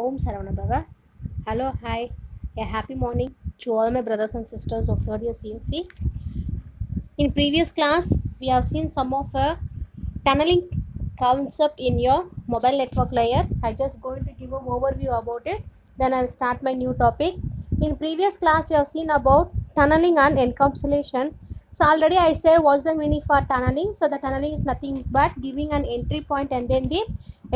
Om Saravana. Hello, hi. A happy morning to all my brothers and sisters of third year CFC. In previous class, we have seen some of a tunneling concept in your mobile network layer. I just going to give an overview about it. Then I'll start my new topic. In previous class, we have seen about tunneling and encapsulation. So already I said what's the meaning for tunneling. So the tunneling is nothing but giving an entry point and then the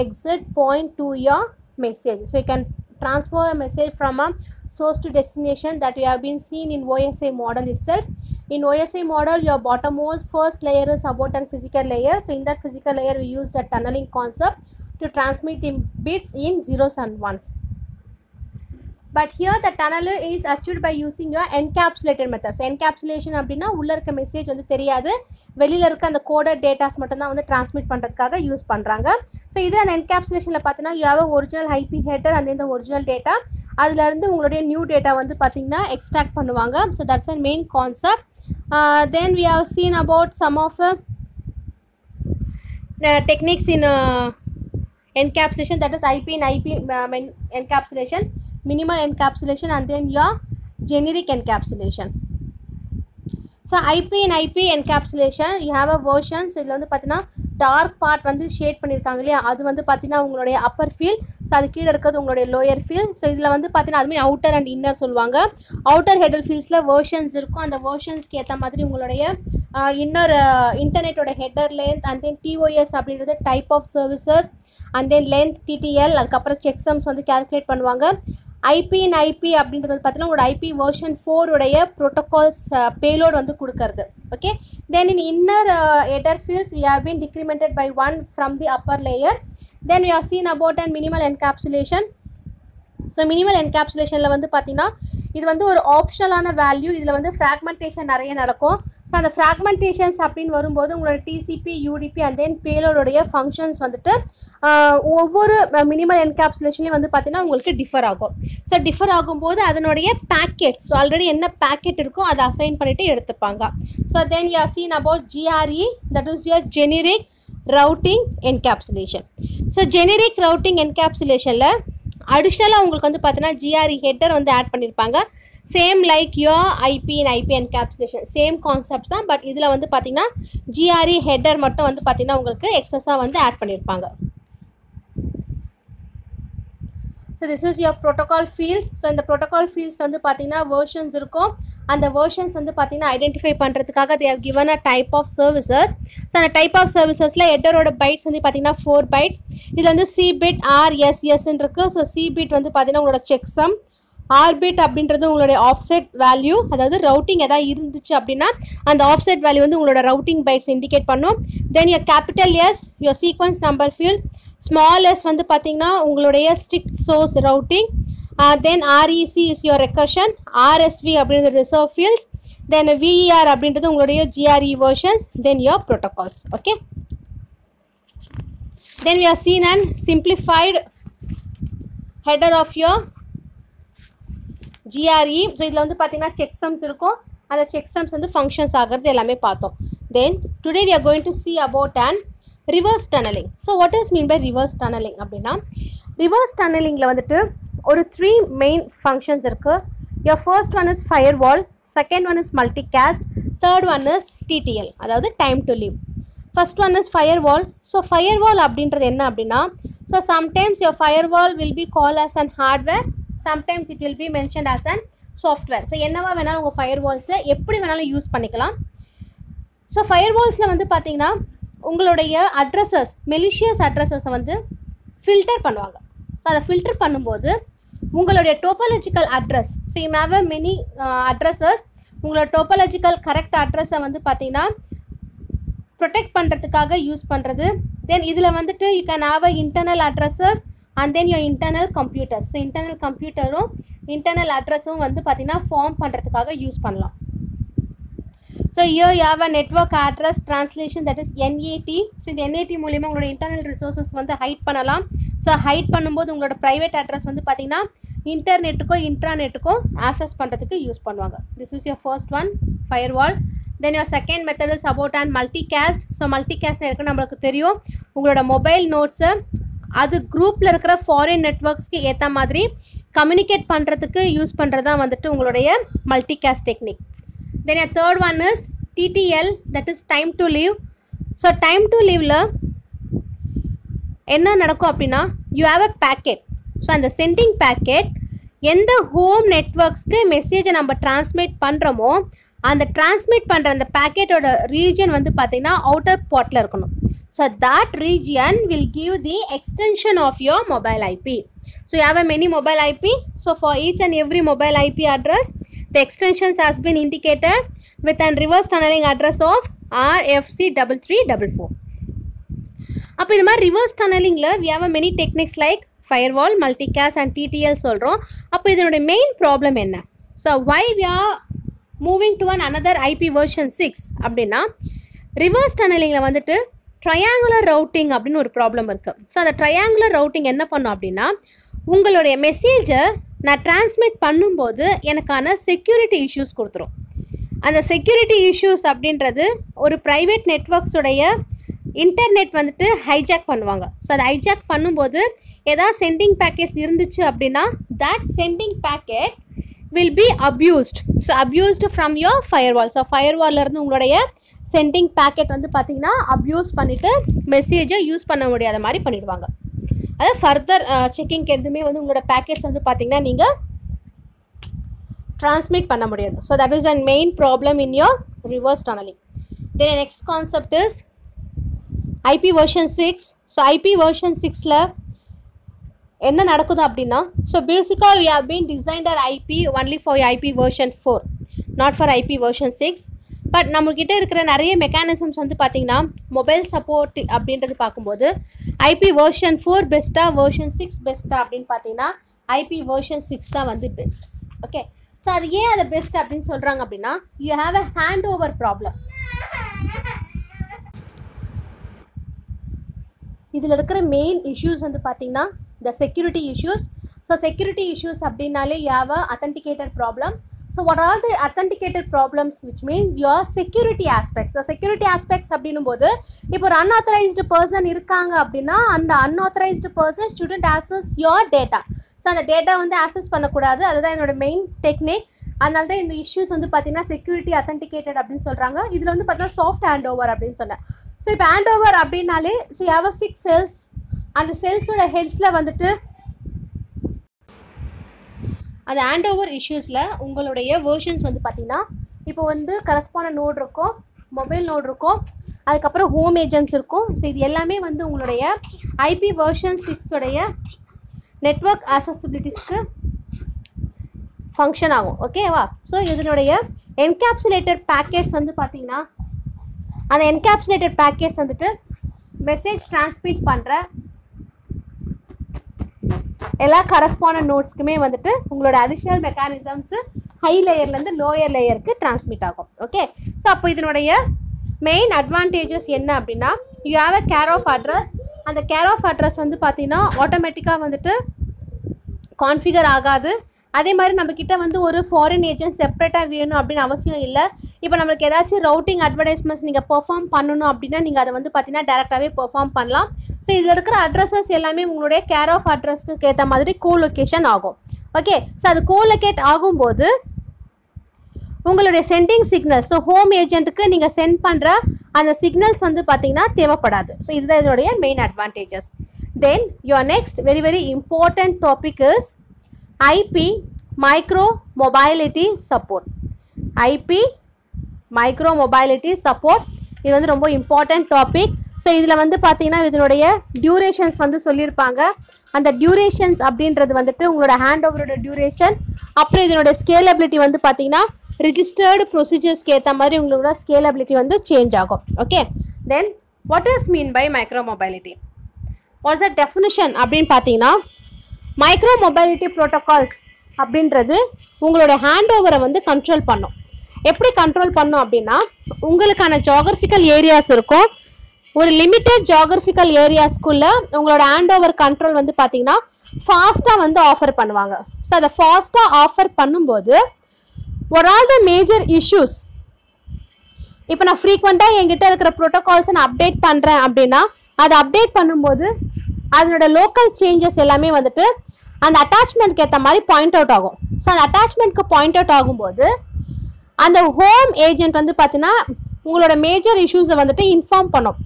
exit point to your message. So you can transfer a message from a source to destination that we have been seen in OSI model itself. In OSI model, your bottommost first layer is about a physical layer. So in that physical layer, we used a tunneling concept to transmit the bits in zeros and ones. But here the tunneler is achieved by using your encapsulated method. So encapsulation அப்படினா உள்ள இருக்க message வந்து தெரியாது, வெளியில இருக்க அந்த coded datas மட்டும் தான் வந்து டிரான்ஸ்மிட் பண்றதுக்காக யூஸ் பண்றாங்க. ஸோ இது அந்த என்கேப்சுலேஷன்ல பார்த்தீங்கன்னா you have original IP header அந்த இந்த ஒரிஜினல் டேட்டா அதுல இருந்து உங்களுடைய நியூ டேட்டா வந்து பார்த்தீங்கன்னா எக்ஸ்ட்ராக்ட் பண்ணுவாங்க. So that's a main concept. Then we have seen about some of techniques in encapsulation, that is IP and IP encapsulation, minimal encapsulation and then your generic encapsulation. So IP and IP encapsulation you have a version. So இதில் வந்து பார்த்தீங்கன்னா dark part வந்து shade பண்ணியிருக்காங்க இல்லையா, அது வந்து பார்த்தீங்கன்னா உங்களுடைய அப்பர் ஃபீல்ட். ஸோ அது கீழே இருக்கிறது உங்களுடைய லோயர் ஃபீல்ட். ஸோ இதில் வந்து பார்த்தீங்கன்னா அதுமாதிரி அவுட்டர் அண்ட் இன்னர் சொல்லுவாங்க. அவுட்டர் ஹெடர் ஃபீல்ட்ஸில் வேர்ஷன்ஸ் இருக்கும். அந்த வேர்ஷன்ஸ்க்கு ஏற்ற மாதிரி உங்களுடைய இன்னொரு இன்டர்நெட்டோட header length and then TOS அப்படின்றது type of services and then length TTL, அதுக்கப்புறம் செக் சம்ஸ் வந்து கேல்குலேட் பண்ணுவாங்க. ஐபி அண்ட் ஐபி அப்படின்றது பார்த்தீங்கன்னா உங்களோட ஐபி வெர்ஷன் 4 உடைய ப்ரோட்டோகால்ஸ் பேலோட் வந்து கொடுக்கறது. Okay, then in inner header fields we have been decremented by 1 from the upper layer. Then we have seen about an minimal encapsulation. So minimal என்கேப்சுலேஷனில் வந்து பார்த்தீங்கன்னா இது வந்து ஒரு ஆப்ஷனலான வேல்யூ. இதில் வந்து ஃப்ராக்மெண்டேஷன் நிறைய நடக்கும். ஸோ அந்த ஃப்ராக்மெண்டேஷன்ஸ் அப்படின்னு வரும்போது உங்களோட டிசிபி யூடிபி அண்ட் தென் பேலோடைய ஃபங்க்ஷன்ஸ் வந்துட்டு ஒவ்வொரு மினிமல் என்கேப்சுலேஷன்லேயும் வந்து பார்த்தீங்கன்னா உங்களுக்கு டிஃபர் ஆகும். ஸோ டிஃபர் ஆகும்போது அதனுடைய பேக்கெட்ஸ், ஸோ ஆல்ரெடி என்ன பேக்கெட் இருக்கோ அதை அசைன் பண்ணிவிட்டு எடுத்துப்பாங்க. So then you have seen about GRE, that is your generic routing encapsulation. So generic routing என்கேப்சுலேஷனில் அடிஷ்னலாக உங்களுக்கு வந்து பார்த்தீங்கன்னா GRE ஹெட்டர் வந்து ஆட் பண்ணியிருப்பாங்க. Same like your IP and IP encapsulation same concepts தான். பட் இதில் வந்து பார்த்தீங்கன்னா GRE ஹெட்டர் மட்டும் வந்து பார்த்தீங்கன்னா உங்களுக்கு எக்ஸஸாக வந்து ஆட் பண்ணியிருப்பாங்க. So this is your protocol fields. So இந்த ப்ரோட்டோகால் ஃபீல்ட்ஸ் வந்து பார்த்தீங்கன்னா வேர்ஷன்ஸ் இருக்கும். அந்த வேர்ஷன்ஸ் வந்து பார்த்தீங்கன்னா ஐடென்டிஃபை பண்ணுறதுக்காக they have given a type of services. So அந்த டைப் ஆஃப் சர்வீசஸில் ஹெட்டரோட பைட்ஸ் வந்து பார்த்தீங்கன்னா 4 பைட்ஸ். இதில் வந்து சி பிட் RSSன்னு இருக்குது. ஸோ சி பிட் வந்து பார்த்தீங்கன்னா உங்களோட செக் சம், ஆர்பிட் அப்படின்றது உங்களுடைய ஆஃப்செட் வேல்யூ, அதாவது ரவுட்டிங் எதாவது இருந்துச்சு அப்படின்னா அந்த ஆஃப்செட் வேல்யூ வந்து உங்களோட ரவுட்டிங் பைட்ஸ் இண்டிகேட் பண்ணும். Then your capital S your sequence number field, small S வந்து பார்த்தீங்கன்னா உங்களுடைய strict source routing, then REC is your recursion, RSV அப்படின்றது ரிசர்வ் ஃபீல்ட்ஸ், தென் VER அப்படின்றது உங்களுடைய GRE versions, then your protocols. Okay, then we have seen an simplified header of your GRE. So இதில் வந்து பார்த்தீங்கன்னா check sums இருக்கும். அந்த check sums வந்து functions ஆகிறது எல்லாமே பார்த்தோம். Then today we are going to see about an reverse tunneling. ஸோ what is mean by reverse tunneling அப்படின்னா, reverse tunnelingல வந்துட்டு ஒரு 3 மெயின் ஃபங்க்ஷன்ஸ் இருக்குது. your first one is firewall, second one is multicast, third one is TTL, அதாவது time to live. First one is firewall. So firewall அப்படின்றது என்ன அப்படின்னா, so sometimes your firewall will be called as an hardware, sometimes it will be mentioned as an software. So என்னவா வேணாலும் உங்கள் ஃபயர்வால்ஸை எப்படி வேணாலும் use பண்ணிக்கலாம். ஸோ ஃபயர்வால்ஸில் வந்து பார்த்தீங்கன்னா உங்களுடைய அட்ரஸஸ், மெலிஷியஸ் அட்ரஸஸை வந்து ஃபில்டர் பண்ணுவாங்க. ஸோ அதை ஃபில்டர் பண்ணும்போது உங்களுடைய topological address, so you have a many addresses, உங்களோட டோபாலஜிக்கல் கரெக்ட் அட்ரஸை வந்து பார்த்தீங்கன்னா ப்ரொடெக்ட் பண்ணுறதுக்காக யூஸ் பண்ணுறது. தென் இதில் வந்துட்டு you can have a internal addresses and then your internal computers. So internal கம்ப்யூட்டரும் இன்டர்னல் அட்ரஸும் வந்து பார்த்தீங்கன்னா ஃபார்ம் பண்ணுறதுக்காக யூஸ் பண்ணலாம். So here you have a network address translation, that is NAT. So இந்த NAT மூலிமா உங்களோட இன்டர்னல் ரிசோர்ஸஸ் வந்து ஹைட் பண்ணலாம். ஸோ ஹைட் பண்ணும்போது உங்களோட ப்ரைவேட் அட்ரஸ் வந்து பார்த்தீங்கன்னா இன்டர்நெட்டுக்கோ இன்ட்ராநெட்டுக்கோ ஆக்சஸ் பண்ணுறதுக்கு யூஸ் பண்ணுவாங்க. This is your first one, firewall. Then your second method is about an multicast. So multicast நம்மளுக்கு தெரியும், உங்களோட மொபைல் நோட்ஸை அது குரூப்பில் இருக்கிற ஃபாரின் நெட்வொர்க்ஸ்க்கு ஏற்ற மாதிரி கம்யூனிகேட் பண்ணுறதுக்கு யூஸ் பண்ணுறது தான் வந்துட்டு உங்களுடைய multicast technique. Then third one is TTL, that is time to live. So time to லீவில் என்ன நடக்கும் அப்படின்னா you have a packet. So அந்த சென்டிங் பேக்கெட் எந்த ஹோம் நெட்வொர்க்ஸ்க்கு மெசேஜை நம்ம டிரான்ஸ்மிட் பண்ணுறோமோ அந்த டிரான்ஸ்மிட் பண்ணுற அந்த பேக்கெட்டோட ரீஜன் வந்து பார்த்திங்கன்னா அவுட்டர் போர்ட்டில் இருக்கணும். So that region will give the extension of your mobile IP. So you have a many mobile IP. So for each and every mobile IP address, the extensions has been indicated with a reverse tunneling address of RFC3344. அப்போ இது மாதிரி reverse டனலிங்கில் we have a many techniques like firewall, multicast and TTL சொல்கிறோம். அப்போ இதனுடைய main problem என்ன? So why we are moving to another IP version 6 அப்படின்னா reverse டனலிங்கில் வந்துட்டு triangular routing அப்படின்னு ஒரு ப்ராப்ளம் இருக்குது. ஸோ அந்த ட்ரையாங்குலர் ரவுட்டிங் என்ன பண்ணும் அப்படின்னா உங்களுடைய மெசேஜை நான் டிரான்ஸ்மிட் பண்ணும்போது எனக்கான செக்யூரிட்டி இஷ்யூஸ் கொடுத்துரும். அந்த செக்யூரிட்டி இஷ்யூஸ் அப்படின்றது ஒரு ப்ரைவேட் நெட்வொர்க்ஸுடைய இன்டர்நெட் வந்துட்டு ஹைஜாக் பண்ணுவாங்க. ஸோ அதை ஹைஜாக் பண்ணும்போது ஏதாவது சென்டிங் பேக்கெட்ஸ் இருந்துச்சு அப்படின்னா that sending packet will be abused. So abused from your firewall. So ஃபயர்வால்லேருந்து உங்களுடைய சென்டிங் பேக்கெட் வந்து பார்த்திங்கன்னா அப்யூஸ் பண்ணிவிட்டு மெசேஜை யூஸ் பண்ண முடியாத மாதிரி பண்ணிவிடுவாங்க. அதாவது ஃபர்தர் செக்கிங்க்கு எதுவுமே வந்து உங்களோட பேக்கெட்ஸ் வந்து பார்த்திங்கன்னா நீங்கள் ட்ரான்ஸ்மிட் பண்ண முடியாது. So that is and main problem in your reverse tunnelling. Then next concept is IP version 6. So IP version 6ல என்ன நடக்குது அப்படின்னா ஸோ பேசிக்காக we have been designed our IP only for IP version 4, not for IP version 6. But நம்மக்கிட்ட இருக்கிற நிறைய mechanisms வந்து பார்த்திங்கன்னா mobile support அப்படின்றது பார்க்கும்போது IP version 4 பெஸ்ட்டாக version 6 பெஸ்ட்டாக அப்படின்னு பார்த்தீங்கன்னா IP version 6 தான் வந்து பெஸ்ட். ஓகே, ஸோ அது ஏன் அதை பெஸ்ட் அப்படின்னு சொல்கிறாங்க அப்படின்னா you have a hand over problem. இதில் இருக்கிற மெயின் இஷ்யூஸ் வந்து பார்த்திங்கன்னா the security issues. So security issues அப்படின்னாலே you have a authenticated problem. So what are the authenticated problems, which means your security aspects. The security aspects அப்படின்னும் போது இப்போ ஒரு unauthorized person இருக்காங்க அப்படின்னா அந்த unauthorized person shouldn't access your data. So அந்த data வந்து ஆக்சஸ் பண்ணக்கூடாது. அதுதான் என்னோட மெயின் டெக்னிக். அதனால தான் இந்த இஷ்யூஸ் வந்து பார்த்தீங்கன்னா செக்யூரிட்டி அத்தன்டிகேட்டட் அப்படின்னு சொல்கிறாங்க. இதில் வந்து பார்த்தீங்கன்னா சாஃப்ட் ஹேண்ட் ஓவர் அப்படின்னு சொன்னேன். ஸோ இப்போ ஹேண்ட் ஓவர் அப்படின்னாலே so you have a 6 cells. அந்த செல்ஸோட ஹெட்ஸில் வந்துட்டு அந்த ஹேண்ட் ஓவர் இஷ்யூஸில் உங்களுடைய வேர்ஷன்ஸ் வந்து பார்த்திங்கன்னா இப்போ வந்து கரஸ்பாண்டன்ட் நோட் இருக்கும், மொபைல் நோட் இருக்கும், அதுக்கப்புறம் ஹோம் ஏஜென்ட்ஸ் இருக்கும். ஸோ இது எல்லாமே வந்து உங்களுடைய IP version 6 உடைய நெட்வொர்க் ஆக்சசிபிலிட்டிஸ்க்கு ஃபங்க்ஷன் ஆகும். ஓகேவா? ஸோ இதனுடைய என்கேப்சுலேட்டட் பேக்கெட்ஸ் வந்து பார்த்திங்கன்னா அந்த என்கேப்சுலேட்டட் பேக்கெட்ஸ் வந்துட்டு மெசேஜ் டிரான்ஸ்மிட் பண்ணுற எல்லா கரஸ்பாண்டன்ட் நோட்ஸ்க்குமே வந்துட்டு உங்களோட அடிஷ்னல் மெக்கானிசம்ஸு ஹை லேயர்லேருந்து லோயர் லேயருக்கு டிரான்ஸ்மிட் ஆகும். ஓகே, ஸோ அப்போ இதனுடைய மெயின் அட்வான்டேஜஸ் என்ன அப்படின்னா you have a care of address. அந்த கேர் ஆஃப் அட்ரஸ் வந்து பார்த்திங்கன்னா ஆட்டோமேட்டிக்காக வந்துட்டு கான்ஃபிகர் ஆகாது. அதே மாதிரி நம்மக்கிட்ட வந்து ஒரு ஃபாரின் ஏஜென்ட் செப்பரேட்டாக வேணும் அப்படின்னு அவசியம் இல்லை. இப்போ நம்மளுக்கு ஏதாச்சும் ரவுட்டிங் அட்வர்டைஸ்மெண்ட்ஸ் நீங்கள் பெர்ஃபார்ம் பண்ணணும் அப்படின்னா நீங்கள் அதை வந்து பார்த்தீங்கன்னா டேரெக்டாகவே பெர்ஃபார்ம் பண்ணலாம். ஸோ இதில் இருக்கிற அட்ரஸஸ் எல்லாமே உங்களுடைய கேர் ஆஃப் அட்ரஸ்க்கு ஏற்ற மாதிரி கோலொகேஷன் ஆகும். ஓகே, ஸோ அது கோலொகேட் ஆகும்போது உங்களுடைய சென்டிங் சிக்னல்ஸ், ஸோ ஹோம் ஏஜென்ட்டுக்கு நீங்கள் சென்ட் பண்ணுற அந்த சிக்னல்ஸ் வந்து பார்த்தீங்கன்னா தேவைப்படாது. ஸோ இதுதான் இதோடைய main advantages. Then your next very very important topic is IP micro mobility support. IP micro mobility support இது வந்து ரொம்ப இம்பார்ட்டன்ட் டாபிக். ஸோ இதில் வந்து பார்த்தீங்கன்னா இதனுடைய டியூரேஷன்ஸ் வந்து சொல்லியிருப்பாங்க. அந்த டியூரேஷன்ஸ் அப்படின்றது வந்துட்டு உங்களோட ஹேண்ட் ஓவரோட டியூரேஷன், அப்புறம் இதனுடைய ஸ்கேலபிலிட்டி வந்து பார்த்தீங்கன்னா ரிஜிஸ்டர்டு ப்ரொசீஜர்ஸ்க்கு ஏற்ற மாதிரி உங்களோட ஸ்கேலபிலிட்டி வந்து சேஞ்ச் ஆகும். Okay, then what is mean by micro mobility? What's the definition அப்படின்னு பார்த்தீங்கன்னா மைக்ரோ மொபைலிட்டி ப்ரோட்டோகால்ஸ் அப்படின்றது உங்களோட ஹேண்ட் ஓவரை வந்து கண்ட்ரோல் பண்ணும். எப்படி கண்ட்ரோல் பண்ணும் அப்படின்னா உங்களுக்கான ஜியோகிராஃபிக்கல் ஏரியாஸ் இருக்கும். ஒரு லிமிட்டட் ஜியோகிராஃபிக்கல் ஏரியாஸ்க்குள்ளே உங்களோட ஹேண்ட் ஓவர் கண்ட்ரோல் வந்து பார்த்தீங்கன்னா ஃபாஸ்ட்டாக வந்து ஆஃபர் பண்ணுவாங்க. ஸோ அதை ஃபாஸ்ட்டாக ஆஃபர் பண்ணும்போது what are the major issues? இப்போ நான் ஃப்ரீக்வெண்ட்டாக என்கிட்ட இருக்கிற ப்ரோட்டோகால்ஸை நான் அப்டேட் பண்ணுறேன் அப்படின்னா அதை அப்டேட் பண்ணும்போது அதனோட லோக்கல் சேஞ்சஸ் எல்லாமே வந்துட்டு அந்த அட்டாச்மெண்ட்க்கு ஏற்ற மாதிரி பாயிண்ட் அவுட் ஆகும். ஸோ அந்த அட்டாச்மெண்ட்க்கு பாயிண்ட் அவுட் ஆகும்போது அந்த ஹோம் ஏஜென்ட் வந்து பார்த்தீங்கன்னா உங்களோட மேஜர் இஷ்யூஸை வந்துட்டு இன்ஃபார்ம் பண்ணும்.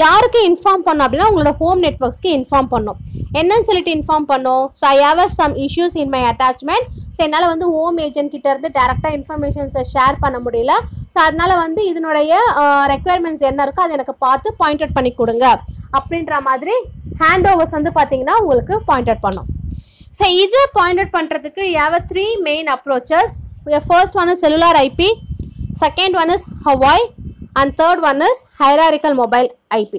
யாருக்கு இன்ஃபார்ம் பண்ணும் அப்படின்னா உங்களோட ஹோம் நெட்ஒர்க்ஸ்க்கு இன்ஃபார்ம் பண்ணும். என்னன்னு சொல்லிட்டு இன்ஃபார்ம் பண்ணும், so I have some issues in my attachment. So என்னால் வந்து ஹோம் ஏஜென்ட் கிட்ட இருந்து டேரெக்டாக இன்ஃபர்மேஷன்ஸை ஷேர் பண்ண முடியல. ஸோ அதனால வந்து இதனுடைய ரெக்குயர்மெண்ட்ஸ் என்ன இருக்கோ அதை எனக்கு பார்த்து பாயிண்ட் அவுட் பண்ணி கொடுங்க அப்படின்ற மாதிரி ஹேண்ட் ஓவர்ஸ் வந்து பார்த்தீங்கன்னா உங்களுக்கு பாயிண்ட் அவுட் பண்ணும். ஸோ இது பாயிண்ட் அவுட் பண்ணுறதுக்கு you have 3 main approaches. First one is cellular IP, second one is Hawaii, and third one is hierarchical mobile IP.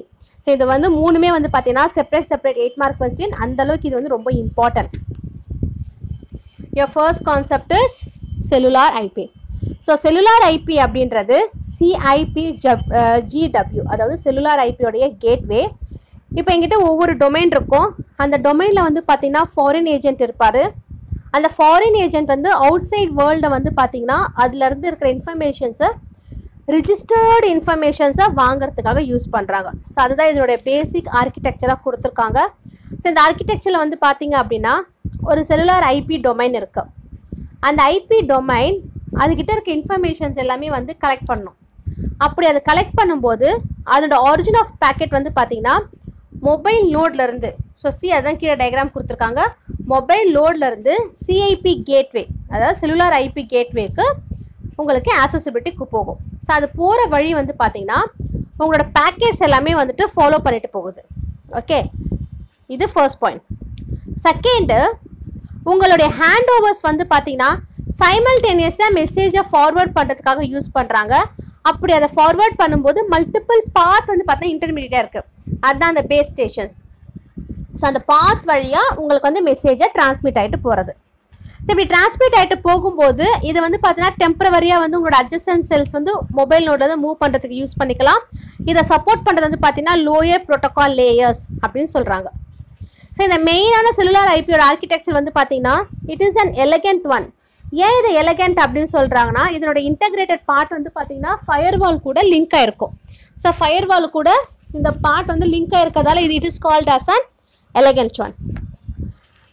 So இது வந்து மூணுமே வந்து பார்த்தீங்கன்னா செப்பரேட் 8 mark கொஸ்டின். அந்தளவுக்கு இது வந்து ரொம்ப important. Your first concept is cellular IP. So cellular IP அப்படின்றது CIPGW, அதாவது செல்லுலார் ஐபியோடைய கேட்வே. இப்போ எங்கிட்ட ஒவ்வொரு டொமைன் இருக்கும். அந்த டொமைனில் வந்து பார்த்தீங்கன்னா ஃபாரின் ஏஜென்ட் இருப்பார். அந்த ஃபாரின் ஏஜென்ட் வந்து அவுட் சைட் வேர்ல்டை வந்து பார்த்தீங்கன்னா அதுலேருந்து இருக்கிற இன்ஃபர்மேஷன்ஸை ரிஜிஸ்டர்டு இன்ஃபர்மேஷன்ஸை வாங்கிறதுக்காக யூஸ் பண்ணுறாங்க. ஸோ அதுதான் இதனுடைய பேசிக் ஆர்கிடெக்சராக கொடுத்துருக்காங்க. ஸோ இந்த ஆர்கிடெக்சரில் வந்து பார்த்தீங்க அப்படின்னா ஒரு செல்லுலார் ஐபி டொமைன் இருக்குது. அந்த ஐபி டொமைன் அதுக்கிட்ட இருக்க இன்ஃபர்மேஷன்ஸ் எல்லாமே வந்து கலெக்ட் பண்ணணும். அப்படி அதை கலெக்ட் பண்ணும்போது அதோட ஆரிஜின் ஆஃப் பேக்கெட் வந்து பார்த்தீங்கன்னா மொபைல் நோட்லேருந்து, ஸோ அதான் கீழே டயக்ராம் கொடுத்துருக்காங்க, மொபைல் லோட்லேருந்து சிஐபி கேட்வே, அதாவது செல்லுலார் ஐபி கேட்வேக்கு உங்களுக்கு ஆக்சசிபிலிட்டிக்கு போகும். ஸோ அது போகிற வழி வந்து பார்த்தீங்கன்னா உங்களோட பேக்கெட்ஸ் எல்லாமே வந்துட்டு ஃபாலோ பண்ணிட்டு போகுது. ஓகே, இது ஃபர்ஸ்ட் பாயிண்ட். செகண்டு, உங்களுடைய ஹேண்ட் ஓவர்ஸ் வந்து பார்த்தீங்கன்னா சைமல்டேனியஸாக மெசேஜை ஃபார்வர்ட் பண்ணுறதுக்காக யூஸ் பண்ணுறாங்க. அப்படி அதை ஃபார்வர்ட் பண்ணும்போது மல்டிபிள் பாத் வந்து பார்த்தீங்கன்னா இன்டர்மீடியட்டாக இருக்குது. அதுதான் அந்த பேஸ் ஸ்டேஷன். ஸோ அந்த பாத் வழியாக உங்களுக்கு வந்து மெசேஜை டிரான்ஸ்மிட் ஆகிட்டு போகிறது. ஸோ இப்படி டிரான்ஸ்மிட் ஆகிட்டு போகும்போது இது வந்து பார்த்தீங்கன்னா டெம்பரவரியாக வந்து உங்களோட அட்ஜசன்ட் செல்ஸ் வந்து மொபைல் நோட் வந்து மூவ் பண்ணுறதுக்கு யூஸ் பண்ணிக்கலாம். இதை சப்போர்ட் பண்ணுறது வந்து பார்த்தீங்கன்னா லோயர் ப்ரோட்டோகால் லேயர்ஸ் அப்படின்னு சொல்கிறாங்க. ஸோ இந்த மெயினான செல்லுலார் ஐபியோட ஆர்கிடெக்சர் வந்து பார்த்தீங்கன்னா it is an elegant one. ஏன் இது எலகென்ட் அப்படின்னு சொல்கிறாங்கன்னா இதனோட இன்டகிரேட்டட் பார்ட் வந்து பார்த்தீங்கன்னா ஃபயர்வால் கூட லிங்க் ஆகிருக்கும். ஸோ ஃபயர்வால் கூட இந்த பார்ட் வந்து லிங்க் ஆகிருக்கிறதால இது it is called as an elegant one.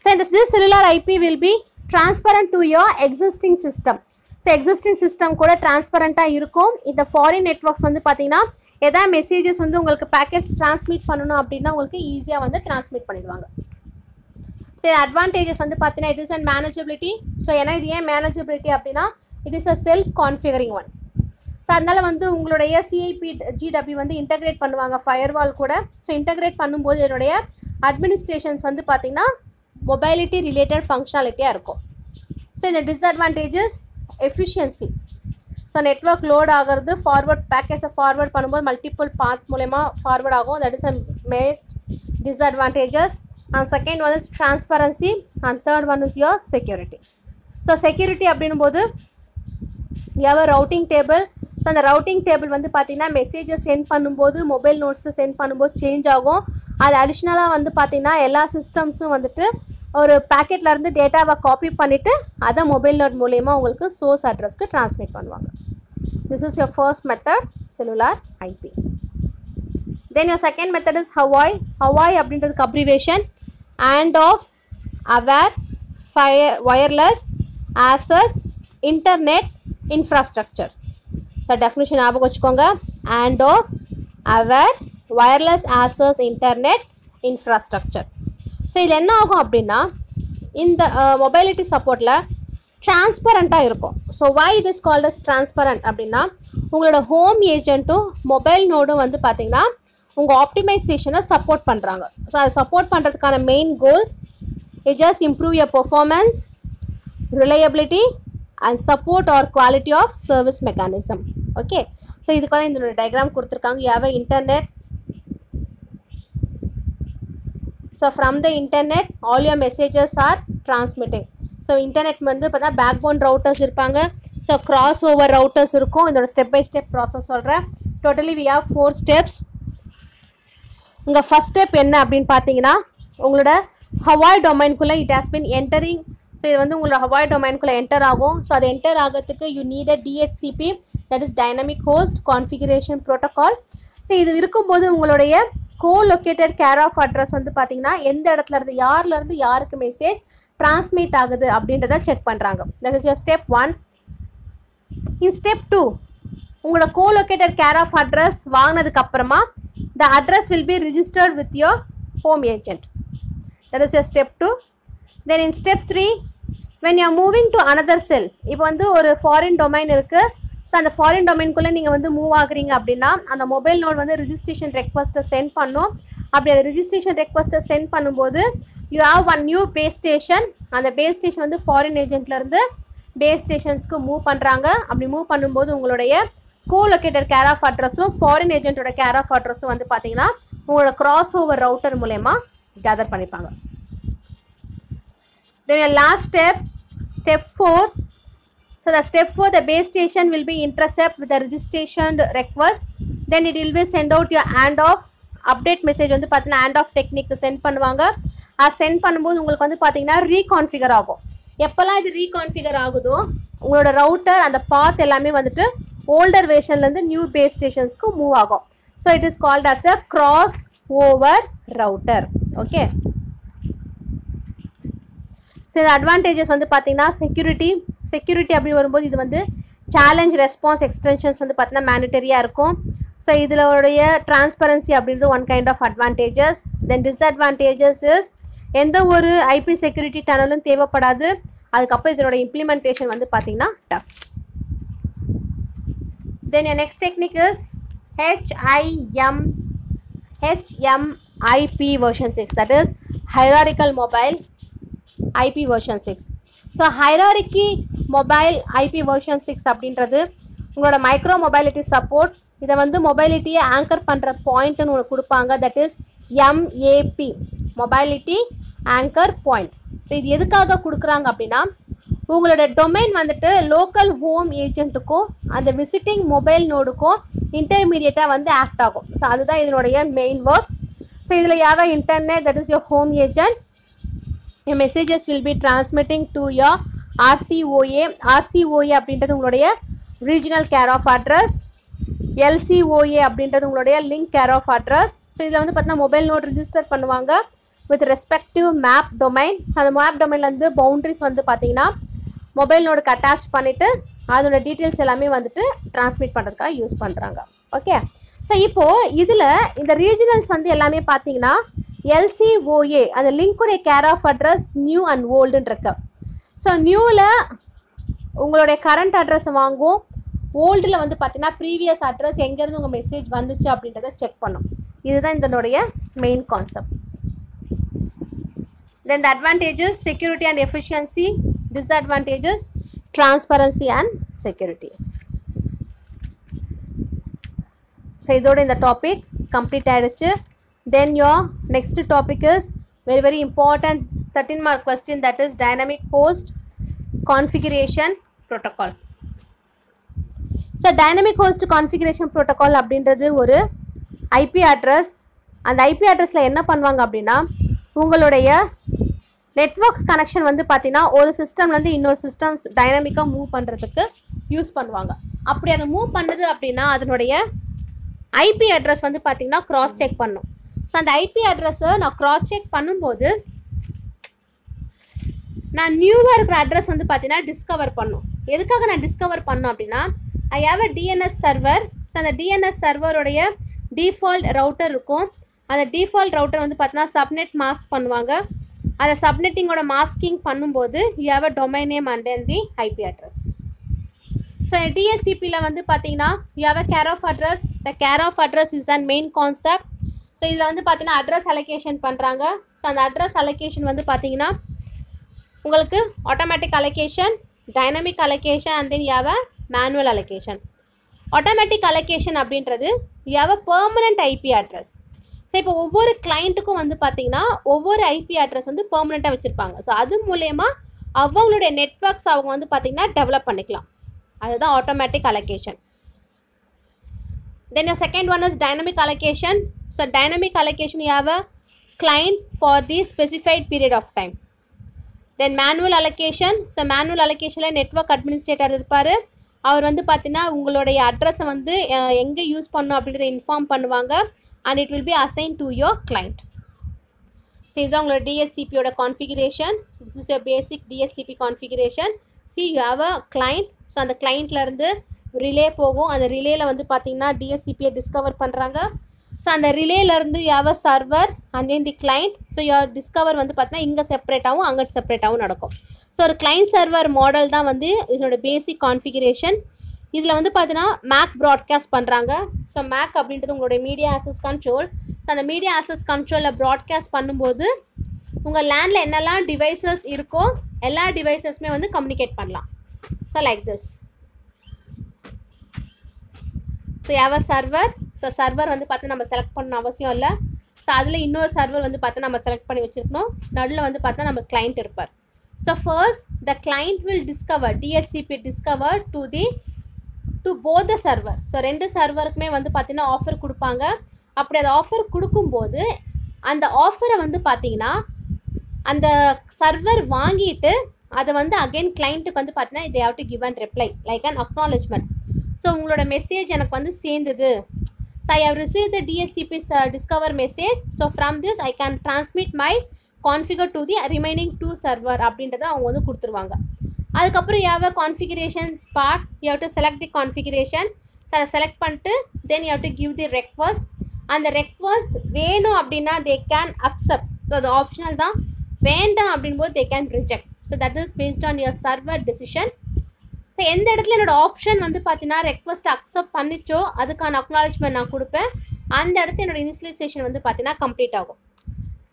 So this cellular IP will be transparent to your existing system. So existing system கூட டிரான்ஸ்பரண்ட்டாக இருக்கும். இந்த ஃபாரின் நெட்ஒர்க்ஸ் வந்து பார்த்தீங்கன்னா எதாவது மெசேஜஸ் வந்து உங்களுக்கு பேக்கெட்ஸ் டிரான்ஸ்மிட் பண்ணணும் அப்படின்னா உங்களுக்கு ஈஸியாக வந்து டிரான்ஸ்மிட் பண்ணிடுவாங்க. ஸோ அட்வான்டேஜஸ் வந்து பார்த்தீங்கன்னா இட் இஸ் அண்ட் மேனேஜபிலிட்டி. ஸோ ஏன்னா இது ஏன் மேனேஜபிலிட்டி அப்படின்னா it is a self configuring one. So அதனால் வந்து உங்களுடைய CIPGW வந்து இன்டகிரேட் பண்ணுவாங்க ஃபயர்வால் கூட. ஸோ இன்டகிரேட் பண்ணும்போது இதனுடைய அட்மினிஸ்ட்ரேஷன்ஸ் வந்து பார்த்தீங்கன்னா மொபைலிட்டி ரிலேட்டட் ஃபங்க்ஷனாலிட்டியாக இருக்கும். ஸோ இந்த disadvantages efficiency. So network load ஆகிறது, ஃபார்வர்ட் பேக்கெட்ஸை ஃபார்வர்ட் பண்ணும்போது மல்டிபிள் பாத் மூலமா ஃபார்வர்ட் ஆகும். That is a மேஸ்ட் disadvantages. And second one is transparency and third one is your security. So security அப்படின்னும் போது யுவர் ரவுட்டிங் டேபிள். ஸோ அந்த routing table வந்து பார்த்தீங்கன்னா messages send பண்ணும்போது மொபைல் நோட்ஸை சென்ட் பண்ணும்போது சேஞ்ச் ஆகும். அது அடிஷ்னலாக வந்து பார்த்தீங்கன்னா எல்லா சிஸ்டம்ஸும் வந்துட்டு ஒரு பேக்கெட்லேருந்து டேட்டாவை காப்பி பண்ணிவிட்டு அதை மொபைல் நோட் மூலயமா உங்களுக்கு சோர்ஸ் அட்ரஸ்க்கு ட்ரான்ஸ்மிட் பண்ணுவாங்க. This is your first method cellular IP. Then your second method is Hawaii. Hawaii அப்படின்றதுக்கு abbreviation hand off aware wireless access internet infrastructure. So definition ஞாபகம் வச்சுக்கோங்க, hand off aware wireless access internet infrastructure. So இதில் என்ன ஆகும் அப்படின்னா இந்த mobility சப்போர்ட்டில் டிரான்ஸ்பரண்ட்டாக இருக்கும். So why it is called as transparent அப்படின்னா உங்களோட ஹோம் ஏஜென்ட்டும் மொபைல் நோடும் வந்து பார்த்திங்கன்னா உங்கள் ஆப்டிமைசேஷனை சப்போர்ட் பண்ணுறாங்க. ஸோ அதை சப்போர்ட் பண்ணுறதுக்கான main goals it just improve your performance, reliability and support or quality of service mechanism. Okay, so இதுக்கு வந்து இந்த டயக்ராம் கொடுத்துருக்காங்க. You have internet. So from the internet all your messages are transmitting. So internet வந்து பார்த்தா backbone routers இருப்பாங்க. So cross over routers இருக்கும். இதோட step by step process சொல்கிறேன். Totally we have 4 steps. உங்கள் ஃபஸ்ட் ஸ்டெப் என்ன அப்படின்னு பார்த்தீங்கன்னா உங்களோட ஹவாய் டொமைனுக்குள்ளே it has been entering. So இது வந்து உங்களோட ஹவாய் டொமைனுக்குள்ளே என்டர் ஆகும். ஸோ அது என்டர் ஆகிறதுக்கு you need a DHCP, that is dynamic host configuration protocol. So இது இருக்கும்போது உங்களுடைய co-located care of address வந்து பார்த்தீங்கன்னா எந்த இடத்துல இருந்து யாருக்கு மெசேஜ் transmit ஆகுது அப்படின்றத செக் பண்ணுறாங்க. that is your step 1. in step 2 உங்களோட co-located care of address வாங்கினதுக்கு அப்புறமா the address will be registered with your home agent. that is your step 2. then in step 3 when you are moving to another cell, இப்போ வந்து ஒரு foreign domain இருக்கு. So அந்த foreign டொமைன்குள்ளே நீங்கள் வந்து மூவ் ஆகுறீங்க அப்படின்னா அந்த மொபைல் நோட் வந்து ரிஜிஸ்ட்ரேஷன் ரெக்வஸ்ட்டை சென்ட் பண்ணும். அப்படி அந்த ரிஜிஸ்ட்ரேஷன் ரெக்வஸ்ட்டை சென்ட் பண்ணும்போது you have one new base station. அந்த பேஸ் ஸ்டேஷன் வந்து ஃபாரின் ஏஜென்ட்லேருந்து பேஸ் ஸ்டேஷன்ஸ்க்கு மூவ் பண்ணுறாங்க. அப்படி மூவ் பண்ணும்போது உங்களுடைய co-located care of அட்ரஸும் ஃபாரின் ஏஜென்ட்டோட கேர் ஆஃப் அட்ரஸும் வந்து பார்த்தீங்கன்னா உங்களோட கிராஸ் ஓவர் ரவுட்டர் மூலயமா கேதர் பண்ணிப்பாங்க. then your last step 4. so the step 4, the base station will be intercept with the registration request. then it will be send out your handoff update message வந்து பார்த்தீங்கன்னா handoff technique send பண்ணுவாங்க. அது send பண்ணும்போது உங்களுக்கு வந்து பார்த்தீங்கன்னா ரீகான்ஃபிகர் ஆகும். எப்போல்லாம் இது ரீகான்ஃபிகர் ஆகுதோ உங்களோட ரவுட்டர் அந்த பாத் எல்லாமே வந்துட்டு ஓல்டர் வேர்ஷன்லேருந்து நியூ பேஸ் ஸ்டேஷன்ஸ்க்கு மூவ் ஆகும். So it is called as a cross over router. Okay. So இந்த அட்வான்டேஜஸ் வந்து பார்த்தீங்கன்னா செக்யூரிட்டி அப்படி வரும்போது இது வந்து சேலஞ்ச் ரெஸ்பான்ஸ் எக்ஸ்டென்ஷன்ஸ் வந்து பார்த்தீங்கன்னா மேண்டட்டரியாக இருக்கும். ஸோ இதோடைய டிரான்ஸ்பரன்சி அப்படின்றது one kind of advantages. Then disadvantages is எந்த ஒரு ஐபி செக்யூரிட்டி டனலும் தேவைப்படாது. அதுக்கப்புறம் இதோட இம்ப்ளிமெண்டேஷன் வந்து பார்த்தீங்கன்னா tough. Then next technique is HMIP version 6, that is hierarchical mobile IP version 6. So ஹைராரிக்கி mobile IP version 6 அப்படின்றது உங்களோட மைக்ரோ மொபைலிட்டி சப்போர்ட். இதை வந்து மொபைலிட்டியை ஆங்கர் பண்ணுற பாயிண்ட்டுன்னு உங்களுக்கு கொடுப்பாங்க. That is MAP, mobility anchor point. So இது எதுக்காக கொடுக்குறாங்க அப்படின்னா உங்களோட டொமைன் வந்துட்டு லோக்கல் ஹோம் ஏஜென்ட்டுக்கும் அந்த விசிட்டிங் மொபைல் நோடுக்கும் இன்டர்மீடியட்டாக வந்து ஆக்ட் ஆகும். ஸோ அதுதான் இதனுடைய மெயின் ஒர்க். ஸோ இதில் your internet, that is your home agent. your messages will be transmitting to your RCOA அப்படின்றது உங்களுடைய regional care of address. LCOA அப்படின்றது உங்களுடைய link care of address. So இதில் வந்து பார்த்தீங்கன்னா மொபைல் நோட் ரிஜிஸ்டர் பண்ணுவாங்க with respective map domain. So அந்த map டொமைன்லேருந்து boundaries வந்து பார்த்தீங்கன்னா மொபைல் நோடுக்கு அட்டாச் பண்ணிவிட்டு அதோட டீட்டெயில்ஸ் எல்லாமே வந்துட்டு டிரான்ஸ்மிட் பண்ணுறதுக்காக யூஸ் பண்ணுறாங்க. ஓகே. ஸோ இப்போது இதில் இந்த ரீஜனல்ஸ் வந்து எல்லாமே பார்த்தீங்கன்னா LCOA அந்த லிங்க்குடைய care of address new and ஓல்டுன்னு இருக்கு. ஸோ நியூவில் உங்களுடைய கரண்ட் அட்ரஸ் வாங்கும். ஓல்டில் வந்து பார்த்தீங்கன்னா ப்ரீவியஸ் அட்ரஸ் எங்கேருந்து உங்கள் மெசேஜ் வந்துச்சு அப்படின்றத செக் பண்ணும். இதுதான் இதனுடைய main concept. Then the advantages security and efficiency, disadvantages transparency and security. So இதோட இந்த டாபிக் கம்ப்ளீட் ஆகிடுச்சு. Then your next topic is very important 13 mark question, that is dynamic host configuration protocol. So dynamic host configuration protocol அப்படின்றது ஒரு IP address. அந்த IP addressல என்ன பண்ணுவாங்க அப்படின்னா உங்களுடைய நெட்வொர்க்ஸ் கனெக்ஷன் வந்து பார்த்தீங்கன்னா ஒரு சிஸ்டம்லேருந்து இன்னொரு சிஸ்டம்ஸ் டைனமிக்காக மூவ் பண்ணுறதுக்கு யூஸ் பண்ணுவாங்க. அப்படி அதை மூவ் பண்ணுது அப்படின்னா அதனுடைய IP அட்ரஸ் வந்து பார்த்தீங்கன்னா க்ராஸ் செக் பண்ணும். ஸோ அந்த ஐபி அட்ரஸை நான் க்ராஸ் செக் பண்ணும்போது நான் நியூவாக இருக்கிற அட்ரஸ் வந்து பார்த்தீங்கன்னா டிஸ்கவர் பண்ணும். எதுக்காக நான் டிஸ்கவர் பண்ணோம் அப்படின்னா I have a DNS server. So அந்த டிஎன்எஸ் சர்வருடைய டிஃபால்ட் ரவுட்டர் இருக்கும். அந்த டிஃபால்ட் ரவுட்டர் வந்து பார்த்தீங்கன்னா சப்நெட் மாஸ்க் பண்ணுவாங்க. அந்த சப்நெட்டிங்கோட மாஸ்கிங் பண்ணும்போது you have a domain name and then the IP address. So டிஎஸ்சிபியில் வந்து பார்த்தீங்கன்னா you have a care of address. The care of address is and main concept. So இதில் வந்து பார்த்தீங்கன்னா அட்ரஸ் அலோகேஷன் பண்ணுறாங்க. ஸோ அந்த அட்ரஸ் அலோகேஷன் வந்து பார்த்தீங்கன்னா உங்களுக்கு automatic allocation, dynamic allocation and then you have a manual allocation. Automatic allocation அப்படின்றது you have a permanent IP address. So இப்போ ஒவ்வொரு கிளைண்ட்டுக்கும் வந்து பார்த்தீங்கன்னா ஒவ்வொரு ஐபி அட்ரஸ் வந்து பெர்மனெண்ட்டாக வச்சுருப்பாங்க. ஸோ அது மூலயமா அவங்களுடைய நெட்வொர்க்ஸ் அவங்க வந்து பார்த்தீங்கன்னா டெவலப் பண்ணிக்கலாம். அதுதான் automatic allocation. Then your second one is dynamic allocation. So dynamic allocation you have a client for the specified period of time. Then manual allocation. So manual allocation network administrator இருப்பாரு. அவர் வந்து பார்த்தீங்கன்னா உங்களுடைய அட்ரஸை வந்து எங்கே use பண்ணணும் அப்படின்றத inform பண்ணுவாங்க. and it will be assigned to your client. So இதுதான் உங்களோட DHCP ஓட configuration. So this is your basic DHCP configuration. See you have a client. So அந்த clientல இருந்து relay போகும். அந்த relayல வந்து பார்த்தீங்கன்னா DHCP discover பண்ணுறாங்க. So அந்த relayல இருந்து you have a server and then the client. So your discover வந்து பார்த்தீங்கன்னா இங்கே செப்பரேட்டாகவும் அங்கே செப்பரேட்டாகவும் நடக்கும். ஸோ ஒரு கிளைண்ட் சர்வர் மாடல் தான் வந்து இதனோட பேசிக் கான்ஃபிகரேஷன். இதில் வந்து பார்த்தீங்கன்னா மேக் ப்ராட்காஸ்ட் பண்ணுறாங்க. ஸோ மேக் அப்படின்றது உங்களுடைய மீடியா ஆக்சஸ் கண்ட்ரோல். ஸோ அந்த மீடியா ஆக்சஸ் கண்ட்ரோலில் ப்ராட்காஸ்ட் பண்ணும்போது உங்கள் லேண்டில் என்னெல்லாம் டிவைசஸ் இருக்கோ எல்லா டிவைசஸுமே வந்து கம்யூனிகேட் பண்ணலாம். So like this. So your server. So server வந்து பார்த்து நம்ம செலக்ட் பண்ண அவசியம் இல்லை. ஸோ அதில் இன்னொரு சர்வர் வந்து பார்த்து நம்ம செலக்ட் பண்ணி வச்சுருக்கணும். நடுவில் வந்து பார்த்தா நம்ம கிளைண்ட் இருப்பார். So first the client will discover, DHCP discover to both the server. So ரெண்டு சர்வருக்குமே வந்து பார்த்தீங்கன்னா ஆஃபர் கொடுப்பாங்க. அப்படி அந்த ஆஃபர் கொடுக்கும்போது அந்த ஆஃபரை வந்து பார்த்தீங்கன்னா அந்த சர்வர் வாங்கிட்டு அதை வந்து அகைன் கிளைண்ட்டுக்கு வந்து பார்த்தீங்கன்னா they have to give and reply like an acknowledgement. So உங்களோட மெசேஜ் எனக்கு வந்து சேர்ந்தது. So I have received the DHCP discover message. So from this I can transmit my configure to the remaining 2 server அப்படின்றத அவங்க வந்து கொடுத்துருவாங்க. அதுக்கப்புறம் you have a configuration part. You have to select the configuration. So அதை select பண்ணிட்டு then you have to give the request. அந்த request வேணும் அப்படின்னா they can accept. ஸோ அது ஆப்ஷனல் தான். வேண்டாம் அப்படின்போது they can reject. So that is based on your server decision. So எந்த இடத்துல என்னோட ஆப்ஷன் வந்து பார்த்தீங்கன்னா ரெக்வஸ்ட் அக்செப்ட் பண்ணிச்சோ அதுக்கான அக்னாலஜ்மெண்ட் நான் கொடுப்பேன். அந்த இடத்துல என்னோட இனிஷியலைசேஷன் வந்து பார்த்தீங்கன்னா கம்ப்ளீட் ஆகும்.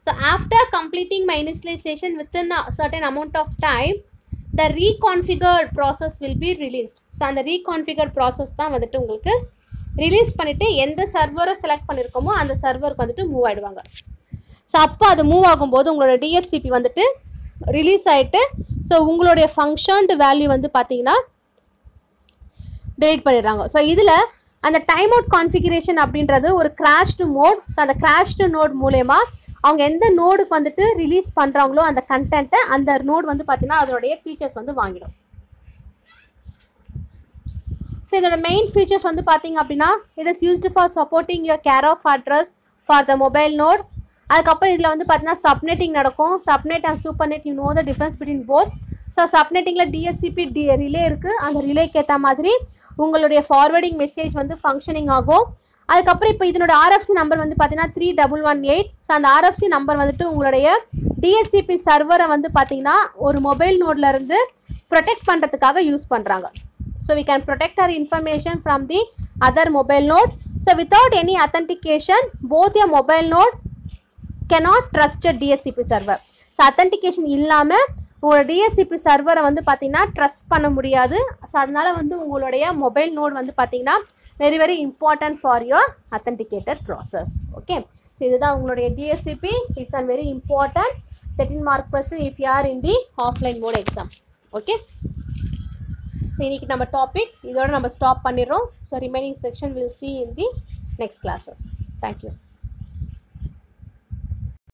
So after completing my initialization within a certain amount of time, the reconfigured process will be released. So அந்த reconfigured process தான் வந்துட்டு உங்களுக்கு ரிலீஸ் பண்ணிவிட்டு எந்த சர்வரை செலக்ட் பண்ணியிருக்கோமோ அந்த சர்வருக்கு வந்துட்டு மூவ் ஆகிடுவாங்க. ஸோ அப்போ அது மூவ் ஆகும்போது உங்களோட DHCP வந்துட்டு ரிலீஸ் ஆகிட்டு ஸோ உங்களுடைய ஃபங்க்ஷன்டு வேல்யூ வந்து பார்த்தீங்கன்னா டெலீட் பண்ணிடுறாங்க. ஸோ இதில் அந்த டைம் அவுட் கான்ஃபிகரேஷன் அப்படின்றது ஒரு கிராஷ்டு மோட். ஸோ அந்த கிராஷ்டு நோட் மூலயமா அவங்க எந்த நோடுக்கு வந்துட்டு ரிலீஸ் பண்ணுறாங்களோ அந்த கண்டென்ட்டை அந்த நோடு வந்து பார்த்தீங்கன்னா அதோடைய ஃபீச்சர்ஸ் வந்து வாங்கிடும். ஸோ இதோட மெயின் ஃபீச்சர்ஸ் வந்து பார்த்தீங்க அப்படின்னா it is used for supporting your care of address for the mobile node. அதுக்கப்புறம் இதில் வந்து பார்த்தீங்கன்னா சப்நெட்டிங் நடக்கும். Subnet and supernet you know the difference between both. So சப்நெட்டிங்கில் DHCP ரிலே இருக்குது. அந்த ரிலேக்கு ஏற்ற மாதிரி உங்களுடைய ஃபார்வர்டிங் மெசேஜ் வந்து ஃபங்க்ஷனிங் ஆகும். அதுக்கப்புறம் இப்போ இதனோட RFC நம்பர் வந்து பார்த்தீங்கன்னா 3118. ஸோ அந்த RFC நம்பர் வந்துட்டு உங்களுடைய DHCP சர்வரை வந்து பார்த்தீங்கன்னா ஒரு மொபைல் நோட்லேருந்து ப்ரொடெக்ட் பண்ணுறதுக்காக யூஸ் பண்ணுறாங்க. So we can protect our information from the other mobile node. So without any authentication both your mobile node cannot trust your DHCP server. So authentication இல்லாமல் உங்களோட DHCP சர்வரை வந்து பார்த்தீங்கன்னா ட்ரஸ்ட் பண்ண முடியாது. So அதனால் வந்து உங்களுடைய மொபைல் நோட் வந்து பார்த்தீங்கன்னா very important for your authenticated process. Okay, so இதுதான் உங்களுடைய DHCP. It's a very important 13 mark question if you are in the offline mode exam. Okay, so இன்னைக்கு நம்ம டாபிக் இதோட நம்ம ஸ்டாப் பண்ணிடுறோம். So remaining section we'll see in the next classes. Thank you.